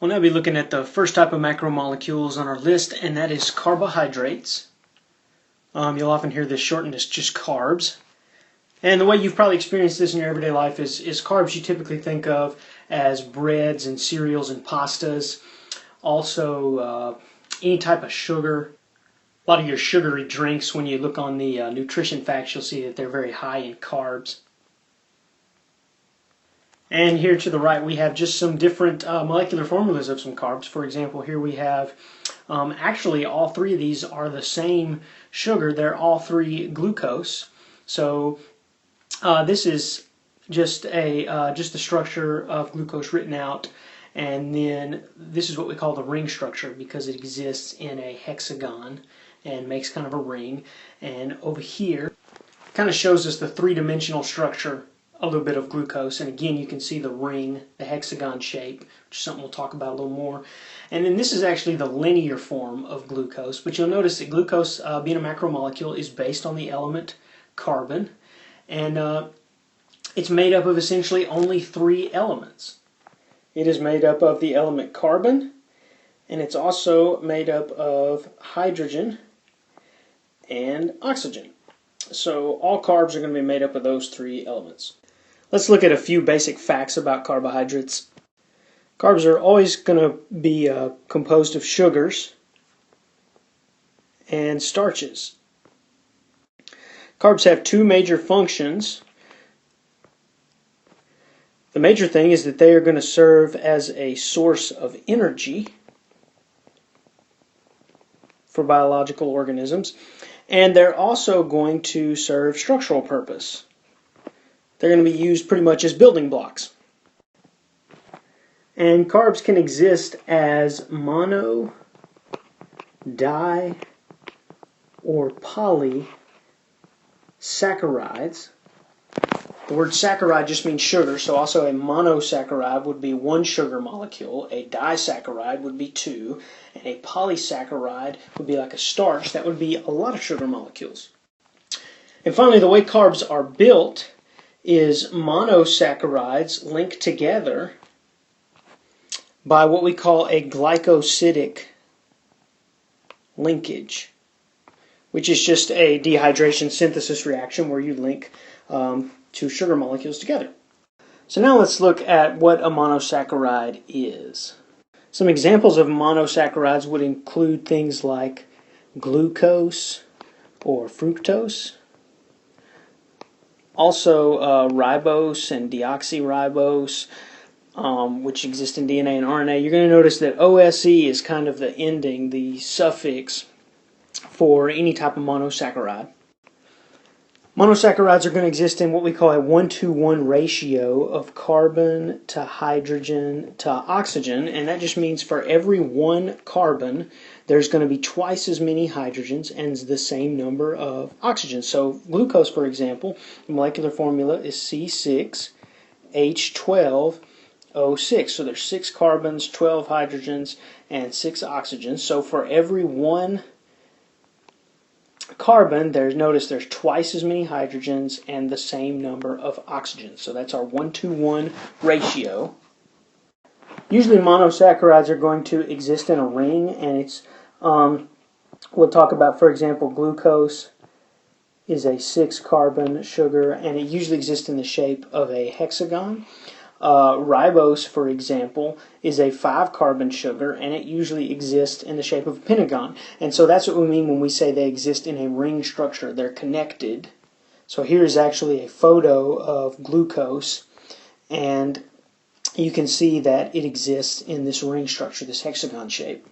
We'll now be looking at the first type of macromolecules on our list, and that is carbohydrates. You'll often hear this shortened as just carbs. And the way you've probably experienced this in your everyday life is carbs you typically think of as breads and cereals and pastas. Also, any type of sugar. A lot of your sugary drinks, when you look on the nutrition facts, you'll see that they're very high in carbs. And here to the right, we have just some different molecular formulas of some carbs. For example, here we have, actually all three of these are the same sugar. They're all three glucose. So this is just the structure of glucose written out. And then this is what we call the ring structure because it exists in a hexagon and makes kind of a ring. And over here, kind of shows us the three-dimensional structure, a little bit of glucose, and again you can see the ring, the hexagon shape, which is something we'll talk about a little more. And then this is actually the linear form of glucose, but you'll notice that glucose, being a macromolecule, is based on the element carbon, and it's made up of essentially only three elements. It is made up of the element carbon, and it's also made up of hydrogen and oxygen. So all carbs are going to be made up of those three elements. Let's look at a few basic facts about carbohydrates. Carbs are always going to be composed of sugars and starches. Carbs have two major functions. The major thing is that they are going to serve as a source of energy for biological organisms, and they're also going to serve structural purpose. They're going to be used pretty much as building blocks. And carbs can exist as mono, di, or polysaccharides. The word saccharide just means sugar, so also a monosaccharide would be one sugar molecule, a disaccharide would be two, and a polysaccharide would be like a starch. That would be a lot of sugar molecules. And finally, the way carbs are built is monosaccharides linked together by what we call a glycosidic linkage, which is just a dehydration synthesis reaction where you link two sugar molecules together. So now let's look at what a monosaccharide is. Some examples of monosaccharides would include things like glucose or fructose. Also ribose and deoxyribose, which exist in DNA and RNA. You're going to notice that OSE is kind of the ending, the suffix for any type of monosaccharide. Monosaccharides are going to exist in what we call a 1-to-1 ratio of carbon to hydrogen to oxygen, and that just means for every one carbon there's going to be twice as many hydrogens and the same number of oxygens. So glucose, for example, the molecular formula is C6H12O6. So there's 6 carbons, 12 hydrogens, and 6 oxygens. So for every one carbon, notice there's twice as many hydrogens and the same number of oxygens. So that's our 1-to-1 ratio. Usually monosaccharides are going to exist in a ring, and it's we'll talk about, for example, glucose is a 6-carbon sugar, and it usually exists in the shape of a hexagon. Ribose, for example, is a 5-carbon sugar, and it usually exists in the shape of a pentagon. And so that's what we mean when we say they exist in a ring structure. They're connected. So here is actually a photo of glucose, and you can see that it exists in this ring structure, this hexagon shape.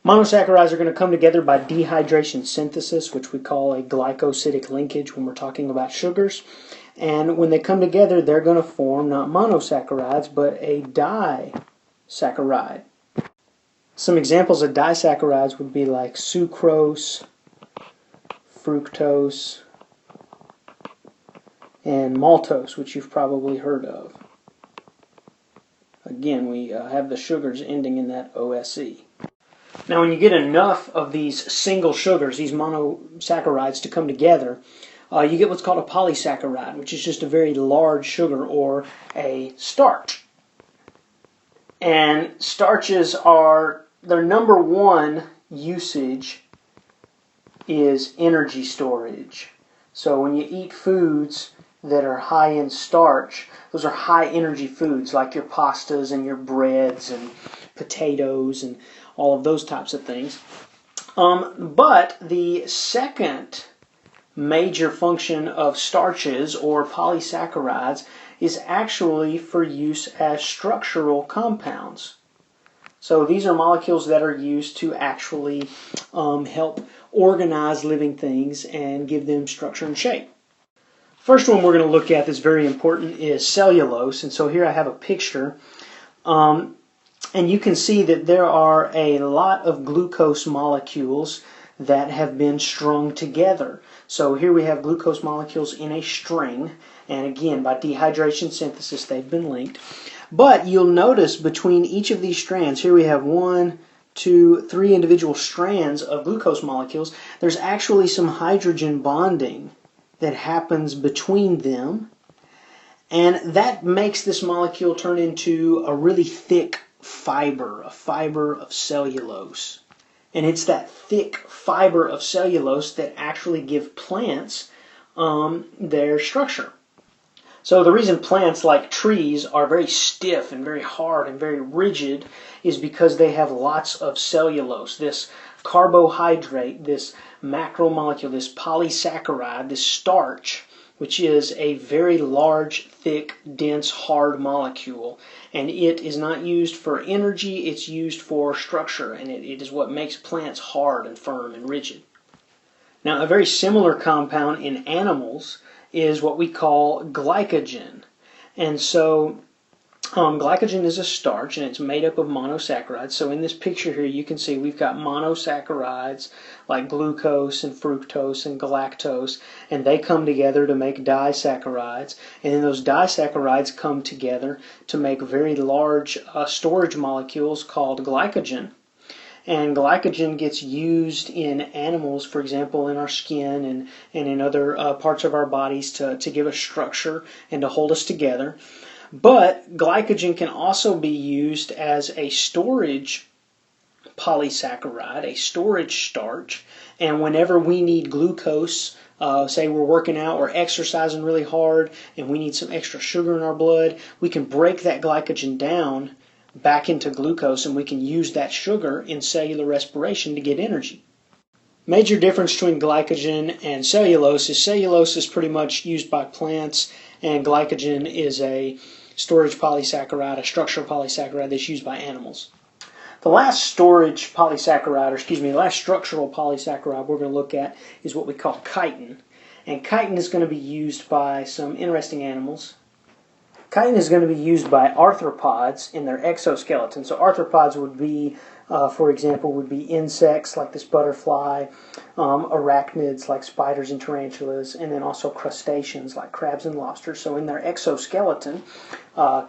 Monosaccharides are going to come together by dehydration synthesis, which we call a glycosidic linkage when we're talking about sugars. And when they come together, they're going to form not monosaccharides, but a disaccharide. Some examples of disaccharides would be like sucrose, fructose, and maltose, which you've probably heard of. Again, we have the sugars ending in that OSE. Now, when you get enough of these single sugars, these monosaccharides, to come together, you get what's called a polysaccharide, which is just a very large sugar, or a starch. And starches are, their number one usage is energy storage. So when you eat foods that are high in starch, those are high energy foods like your pastas and your breads and potatoes and all of those types of things. But the second major function of starches or polysaccharides is actually for use as structural compounds. So these are molecules that are used to actually help organize living things and give them structure and shape. First one we're going to look at that's very important is cellulose. And so here I have a picture. And you can see that there are a lot of glucose molecules that have been strung together. So here we have glucose molecules in a string, and again, by dehydration synthesis, they've been linked. But you'll notice between each of these strands, here we have 1, 2, 3 individual strands of glucose molecules. There's actually some hydrogen bonding that happens between them, and that makes this molecule turn into a really thick fiber, a fiber of cellulose. And it's that thick fiber of cellulose that actually give plants their structure. So the reason plants like trees are very stiff and very hard and very rigid is because they have lots of cellulose, this carbohydrate, this macromolecule, this polysaccharide, this starch, which is a very large, thick, dense, hard molecule. And it is not used for energy, it's used for structure, and it is what makes plants hard and firm and rigid. Now, a very similar compound in animals is what we call glycogen. And so glycogen is a starch, and it's made up of monosaccharides. So in this picture here, you can see we've got monosaccharides like glucose and fructose and galactose, and they come together to make disaccharides. And then those disaccharides come together to make very large storage molecules called glycogen. And glycogen gets used in animals, for example, in our skin and in other parts of our bodies to give us structure and to hold us together. But glycogen can also be used as a storage polysaccharide, a storage starch. And whenever we need glucose, say we're working out or exercising really hard and we need some extra sugar in our blood, we can break that glycogen down back into glucose, and we can use that sugar in cellular respiration to get energy. Major difference between glycogen and cellulose is pretty much used by plants, and glycogen is a storage polysaccharide, a structural polysaccharide that's used by animals. The last storage polysaccharide, the last structural polysaccharide we're going to look at is what we call chitin. And chitin is going to be used by some interesting animals. Chitin is going to be used by arthropods in their exoskeleton. So arthropods would be, for example, would be insects like this butterfly, arachnids like spiders and tarantulas, and then also crustaceans like crabs and lobsters. So in their exoskeleton,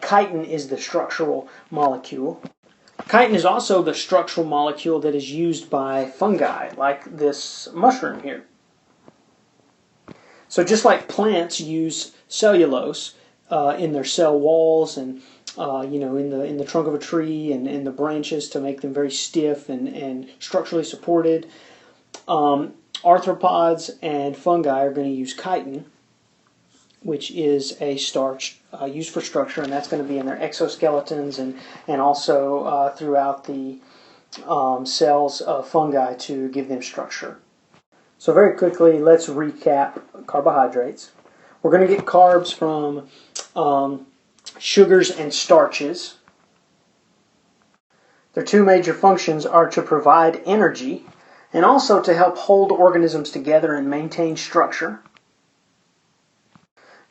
chitin is the structural molecule. Chitin is also the structural molecule that is used by fungi, like this mushroom here. So just like plants use cellulose in their cell walls and in the trunk of a tree and in the branches to make them very stiff and structurally supported, arthropods and fungi are going to use chitin, which is a starch used for structure, and that's going to be in their exoskeletons and also throughout the cells of fungi to give them structure. So very quickly, let's recap carbohydrates. We're going to get carbs from sugars and starches. Their two major functions are to provide energy and also to help hold organisms together and maintain structure.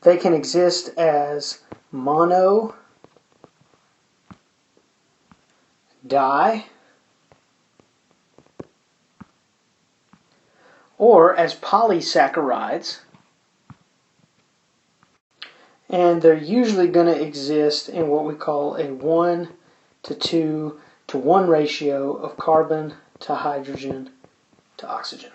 They can exist as mono, di, or as polysaccharides. And they're usually going to exist in what we call a 1 to 2 to 1 ratio of carbon to hydrogen to oxygen.